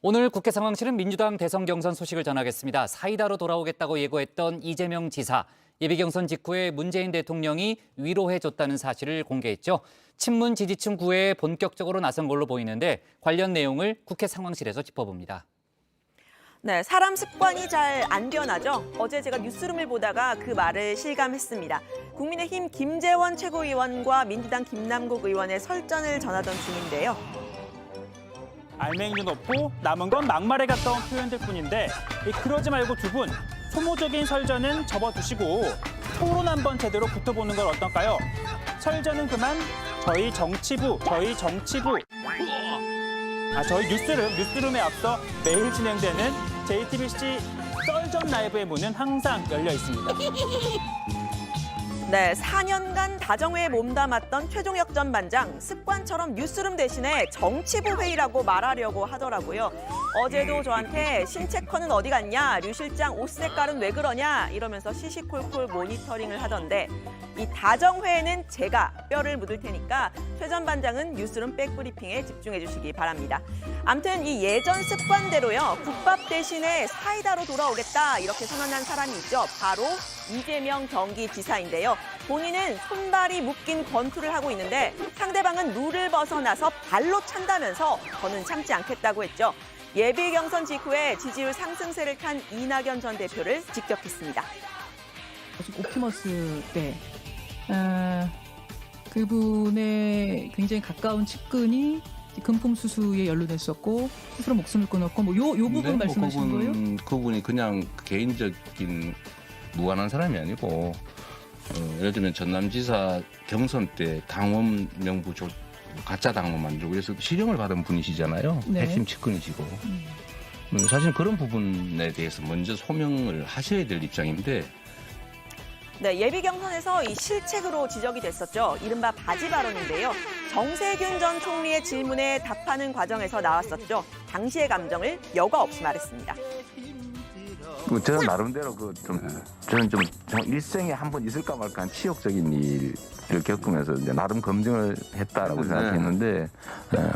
오늘 국회 상황실은 민주당 대선 경선 소식을 전하겠습니다. 사이다로 돌아오겠다고 예고했던 이재명 지사. 예비 경선 직후에 문재인 대통령이 위로해줬다는 사실을 공개했죠. 친문 지지층 구애에 본격적으로 나선 걸로 보이는데 관련 내용을 국회 상황실에서 짚어봅니다. 네, 사람 습관이 잘 안 변하죠. 어제 제가 뉴스룸을 보다가 그 말을 실감했습니다. 국민의힘 김재원 최고위원과 민주당 김남국 의원의 설전을 전하던 중인데요. 알맹이도 높고 남은 건 막말에 가까운 표현들 뿐인데 그러지 말고 두 분 소모적인 설전은 접어두시고 토론 한번 제대로 붙어보는 건 어떨까요? 설전은 그만 저희 뉴스룸에 앞서 매일 진행되는 JTBC 썰전 라이브의 문은 항상 열려 있습니다. 네, 4년간 다정회에 몸담았던 최종혁 전 반장, 습관처럼 뉴스룸 대신에 정치부 회의라고 말하려고 하더라고요. 어제도 저한테 신체커는 어디 갔냐, 류 실장 옷 색깔은 왜 그러냐 이러면서 시시콜콜 모니터링을 하던데 이 다정회에는 제가 뼈를 묻을 테니까 최 전 반장은 뉴스룸 백브리핑에 집중해 주시기 바랍니다. 아무튼 이 예전 습관대로요, 국밥 대신에 사이다로 돌아오겠다 이렇게 선언한 사람이 있죠. 바로 이재명 경기지사인데요. 본인은 손발이 묶인 권투를 하고 있는데 상대방은 룰을 벗어나서 발로 찬다면서 저는 참지 않겠다고 했죠. 예비 경선 직후에 지지율 상승세를 탄 이낙연 전 대표를 직격했습니다. 옵티머스 때 그분의 굉장히 가까운 측근이 금품 수수에 연루됐었고 스스로 목숨을 끊었고 요 부분 말씀하신 거예요? 그분이 그냥 개인적인 무관한 사람이 아니고 예를 들면 전남지사 경선 때 당원 명부 가짜 당원 만들고 그래서 실형을 받은 분이시잖아요. 네. 핵심 측근이시고. 사실 그런 부분에 대해서 먼저 소명을 하셔야 될 입장인데 네, 예비 경선에서 이 실책으로 지적이 됐었죠. 이른바 바지 발언인데요. 정세균 전 총리의 질문에 답하는 과정에서 나왔었죠. 당시의 감정을 여과 없이 말했습니다. 저는 나름대로 저는 좀 일생에 한 번 있을까 말까 한 치욕적인 일을 겪으면서 이제 나름 검증을 했다라고 생각했는데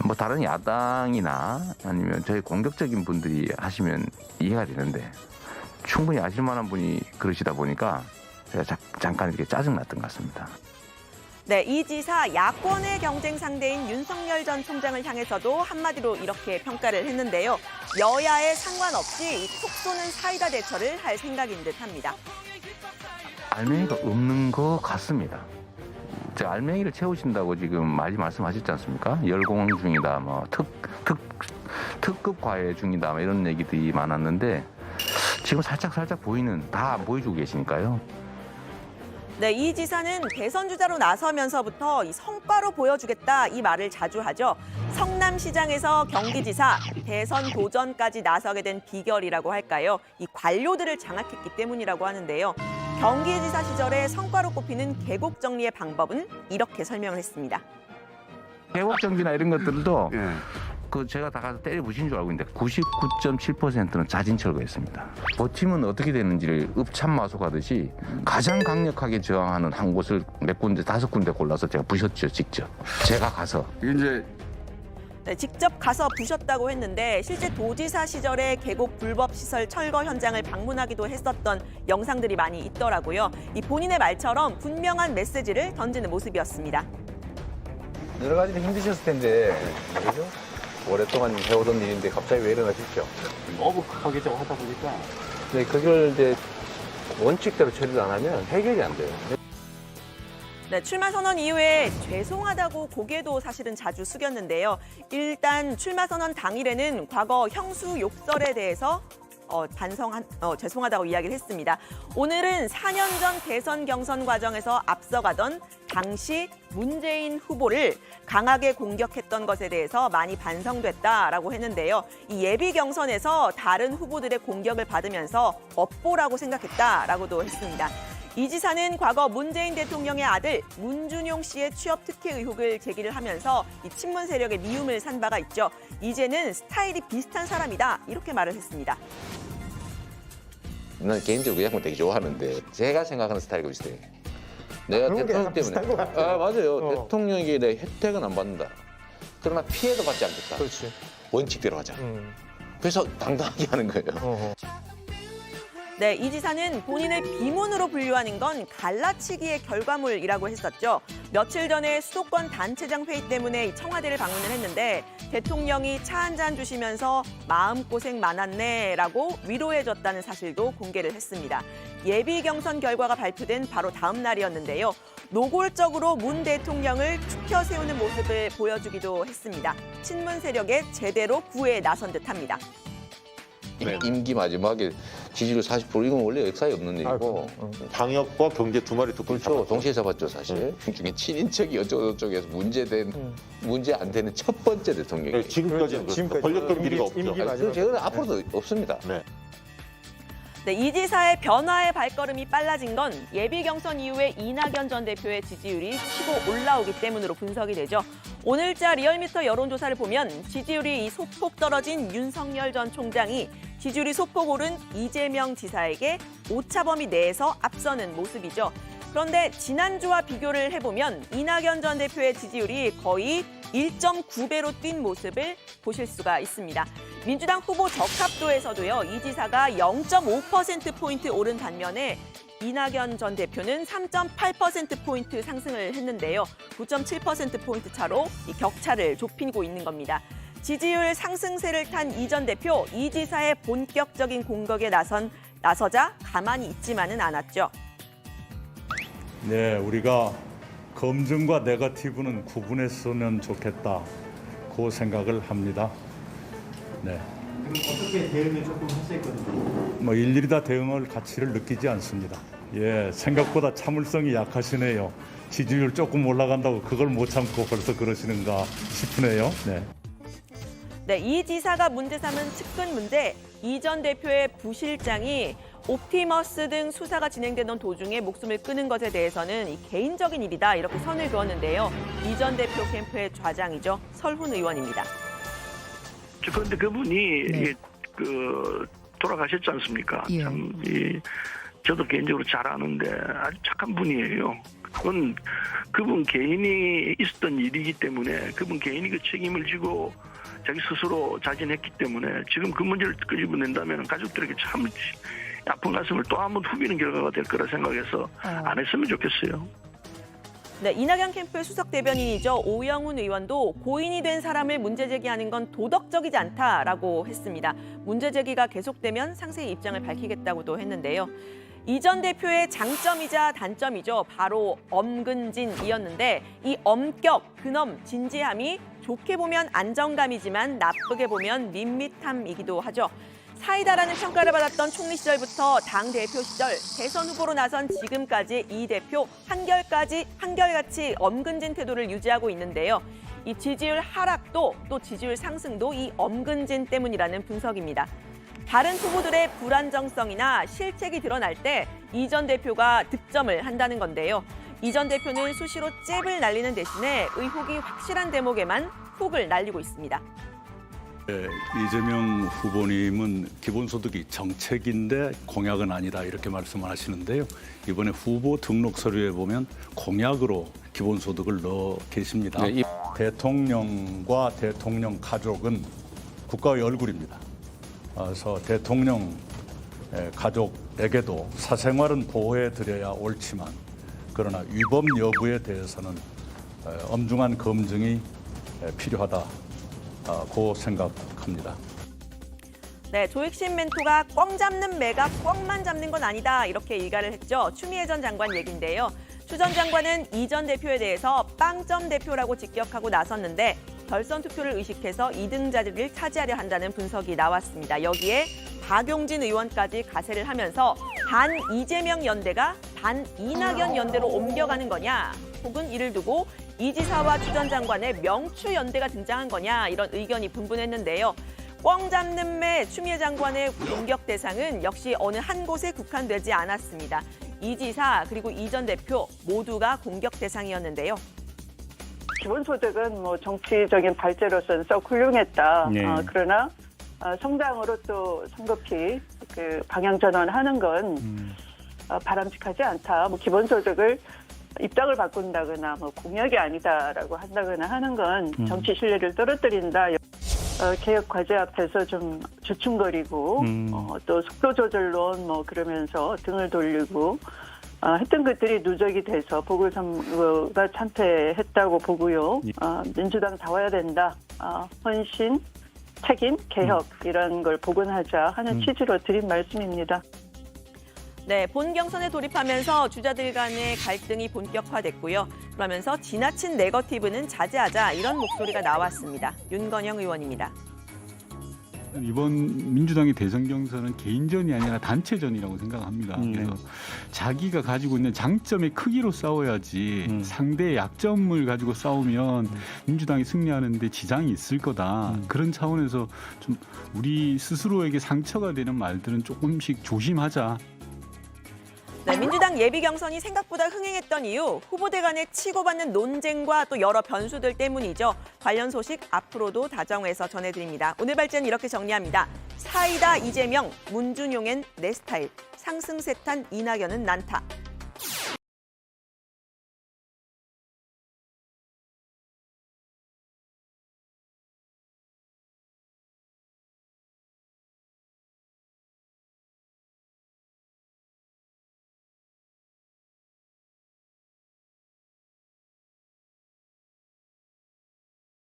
뭐 다른 야당이나 아니면 저희 공격적인 분들이 하시면 이해가 되는데 충분히 아실 만한 분이 그러시다 보니까 제가 잠깐 이렇게 짜증났던 것 같습니다. 네, 이 지사 야권의 경쟁 상대인 윤석열 전 총장을 향해서도 한마디로 이렇게 평가를 했는데요. 여야에 상관없이 툭 쏘는 사이다 대처를 할 생각인 듯합니다. 알맹이가 없는 것 같습니다. 제가 알맹이를 채우신다고 지금 많이 말씀하셨지 않습니까? 열공 중이다, 뭐 특급 과외 중이다, 뭐 이런 얘기들이 많았는데 지금 살짝 다 보여주고 계시니까요. 네, 이 지사는 대선 주자로 나서면서부터 이 성과로 보여주겠다 이 말을 자주 하죠. 성남시장에서 경기지사, 대선 도전까지 나서게 된 비결이라고 할까요? 이 관료들을 장악했기 때문이라고 하는데요. 경기지사 시절에 성과로 꼽히는 계곡 정리의 방법은 이렇게 설명을 했습니다. 계곡 정비나 이런 것들도 제가 다 가서 때려 부신 줄 알고 있는데 99.7%는 자진 철거했습니다. 버티면 어떻게 되는지를 읍참마소 가듯이 가장 강력하게 저항하는 한 곳을 몇 군데, 5군데 골라서 제가 부셨죠, 직접. 제가 가서. 네, 직접 가서 부셨다고 했는데 실제 도지사 시절에 계곡 불법 시설 철거 현장을 방문하기도 했었던 영상들이 많이 있더라고요. 이 본인의 말처럼 분명한 메시지를 던지는 모습이었습니다. 여러 가지로 힘드셨을 텐데, 그죠? 오랫동안 해오던 일인데 갑자기 왜 일어나셨죠? 너무 급하게 좀 하다 보니까. 네, 그걸 이제 원칙대로 처리를 안 하면 해결이 안 돼요. 네, 출마 선언 이후에 죄송하다고 고개도 사실은 자주 숙였는데요. 일단 출마 선언 당일에는 과거 형수 욕설에 대해서 죄송하다고 이야기를 했습니다. 오늘은 4년 전 대선 경선 과정에서 앞서가던 당시 문재인 후보를 강하게 공격했던 것에 대해서 많이 반성됐다라고 했는데요. 이 예비 경선에서 다른 후보들의 공격을 받으면서 업보라고 생각했다라고도 했습니다. 이 지사는 과거 문재인 대통령의 아들 문준용 씨의 취업 특혜 의혹을 제기를 하면서 이 친문 세력의 미움을 산 바가 있죠. 이제는 스타일이 비슷한 사람이다 이렇게 말을 했습니다. 난 개인적으로 야권 되게 좋아하는데 제가 생각하는 스타일과 비슷해요. 내가 대통령 때문에 맞아요. 대통령에게 내 혜택은 안 받는다. 그러나 피해도 받지 않겠다. 그렇지. 원칙대로 하자. 그래서 당당하게 하는 거예요. 네, 이 지사는 본인을 비문으로 분류하는 건 갈라치기의 결과물이라고 했었죠. 며칠 전에 수도권 단체장 회의 때문에 청와대를 방문을 했는데 대통령이 차 한 잔 주시면서 마음고생 많았네라고 위로해줬다는 사실도 공개를 했습니다. 예비 경선 결과가 발표된 바로 다음 날이었는데요. 노골적으로 문 대통령을 축혀 세우는 모습을 보여주기도 했습니다. 친문 세력에 제대로 구애에 나선 듯합니다. 임기 마지막에 지지율 40% 이건 원래 역사에 없는 일이고 방역과 경제 두 마리 두 그렇죠. 동시에 잡았죠 사실. 중에 친인척이 어쩌고저쩌고 해서 문제 안 되는 첫 번째 대통령이에요. 지금까지는 그렇죠. 권력적 비리가 없죠. 그리고 저는 앞으로도 없습니다. 네, 이 지사의 변화의 발걸음이 빨라진 건 예비 경선 이후에 이낙연 전 대표의 지지율이 치고 올라오기 때문으로 분석이 되죠. 오늘자 리얼미터 여론조사를 보면 지지율이 소폭 떨어진 윤석열 전 총장이 지지율이 소폭 오른 이재명 지사에게 오차범위 내에서 앞서는 모습이죠. 그런데 지난주와 비교를 해보면 이낙연 전 대표의 지지율이 거의 1.9배로 뛴 모습을 보실 수가 있습니다. 민주당 후보 적합도에서도요, 이 지사가 0.5%포인트 오른 반면에 이낙연 전 대표는 3.8%포인트 상승을 했는데요. 9.7%포인트 차로 이 격차를 좁히고 있는 겁니다. 지지율 상승세를 탄 이 전 대표, 이 지사의 본격적인 공격에 나서자 가만히 있지만은 않았죠. 네, 우리가 검증과 네거티브는 구분했으면 좋겠다. 그 생각을 합니다. 네. 그럼 어떻게 대응을 조금 하셨거든요? 뭐 일일이 다 대응할 가치를 느끼지 않습니다. 예, 생각보다 참을성이 약하시네요. 지지율 조금 올라간다고 그걸 못 참고 벌써 그러시는가 싶으네요. 네. 네, 이 지사가 문제 삼은 측근 문제, 이 전 대표의 부실장이 옵티머스 등 수사가 진행되던 도중에 목숨을 끊은 것에 대해서는 이 개인적인 일이다 이렇게 선을 그었는데요. 이 전 대표 캠프의 좌장이죠. 설훈 의원입니다. 그런데 그분이 네. 돌아가셨지 않습니까? 예. 참, 저도 개인적으로 잘 아는데 아주 착한 분이에요. 그건 그분 개인이 있었던 일이기 때문에 그분 개인이 그 책임을 지고 자기 스스로 자진했기 때문에 지금 그 문제를 끄집어낸다면 가족들에게 참 아픈 가슴을 또 한 번 후비는 결과가 될 거라 생각해서 안 했으면 좋겠어요. 네, 이낙연 캠프의 수석 대변인이죠. 오영훈 의원도 고인이 된 사람을 문제 제기하는 건 도덕적이지 않다라고 했습니다. 문제 제기가 계속되면 상세히 입장을 밝히겠다고도 했는데요. 이 전 대표의 장점이자 단점이죠. 바로 엄근진이었는데 이 엄격, 근엄, 진지함이 좋게 보면 안정감이지만 나쁘게 보면 밋밋함이기도 하죠. 사이다라는 평가를 받았던 총리 시절부터 당대표 시절 대선 후보로 나선 지금까지 이 대표 한결같이 엄근진 태도를 유지하고 있는데요. 이 지지율 하락도 또 지지율 상승도 이 엄근진 때문이라는 분석입니다. 다른 후보들의 불안정성이나 실책이 드러날 때 이 전 대표가 득점을 한다는 건데요. 이 전 대표는 수시로 잽을 날리는 대신에 의혹이 확실한 대목에만 훅을 날리고 있습니다. 네, 이재명 후보님은 기본소득이 정책인데 공약은 아니다 이렇게 말씀을 하시는데요. 이번에 후보 등록 서류에 보면 공약으로 기본소득을 넣어 계십니다. 네, 대통령과 대통령 가족은 국가의 얼굴입니다. 그래서 대통령 가족에게도 사생활은 보호해 드려야 옳지만 그러나 위법 여부에 대해서는 엄중한 검증이 필요하다고 생각합니다. 네, 조익신 멘토가 꽝 잡는 매가 꽝만 잡는 건 아니다 이렇게 일가를 했죠. 추미애 전 장관 얘기인데요. 추 전 장관은 이 전 대표에 대해서 빵점 대표라고 직격하고 나섰는데 결선 투표를 의식해서 2등 자리를 차지하려 한다는 분석이 나왔습니다. 여기에 박용진 의원까지 가세를 하면서 반 이재명 연대가 반 이낙연 연대로 옮겨가는 거냐 혹은 이를 두고 이 지사와 추 전 장관의 명추 연대가 등장한 거냐 이런 의견이 분분했는데요. 꽝 잡는 매 추미애 장관의 공격 대상은 역시 어느 한 곳에 국한되지 않았습니다. 이 지사 그리고 이 전 대표 모두가 공격 대상이었는데요. 기본소득은 뭐 정치적인 발제로서는 썩 훌륭했다. 네. 그러나 성장으로 또 성급히 그 방향 전환하는 건 바람직하지 않다. 뭐 기본소득을 입장을 바꾼다거나 뭐 공약이 아니다라고 한다거나 하는 건 정치 신뢰를 떨어뜨린다. 개혁 과제 앞에서 좀 주춤거리고 또 속도 조절론 뭐 그러면서 등을 돌리고 했던 것들이 누적이 돼서 보궐선거가 참패했다고 보고요. 민주당 다 와야 된다. 헌신, 책임, 개혁 이런 걸 복원하자 하는 취지로 드린 말씀입니다. 네, 본 경선에 돌입하면서 주자들 간의 갈등이 본격화됐고요. 그러면서 지나친 네거티브는 자제하자 이런 목소리가 나왔습니다. 윤건영 의원입니다. 이번 민주당의 대선 경선은 개인전이 아니라 단체전이라고 생각합니다. 그래서 자기가 가지고 있는 장점의 크기로 싸워야지 상대의 약점을 가지고 싸우면 민주당이 승리하는 데 지장이 있을 거다. 그런 차원에서 좀 우리 스스로에게 상처가 되는 말들은 조금씩 조심하자. 네, 민주당 예비 경선이 생각보다 흥행했던 이유 후보들 간의 치고받는 논쟁과 또 여러 변수들 때문이죠. 관련 소식 앞으로도 다정회에서 전해드립니다. 오늘 발제는 이렇게 정리합니다. 사이다 이재명, 문준용엔 내 스타일, 상승세탄 이낙연은 난타.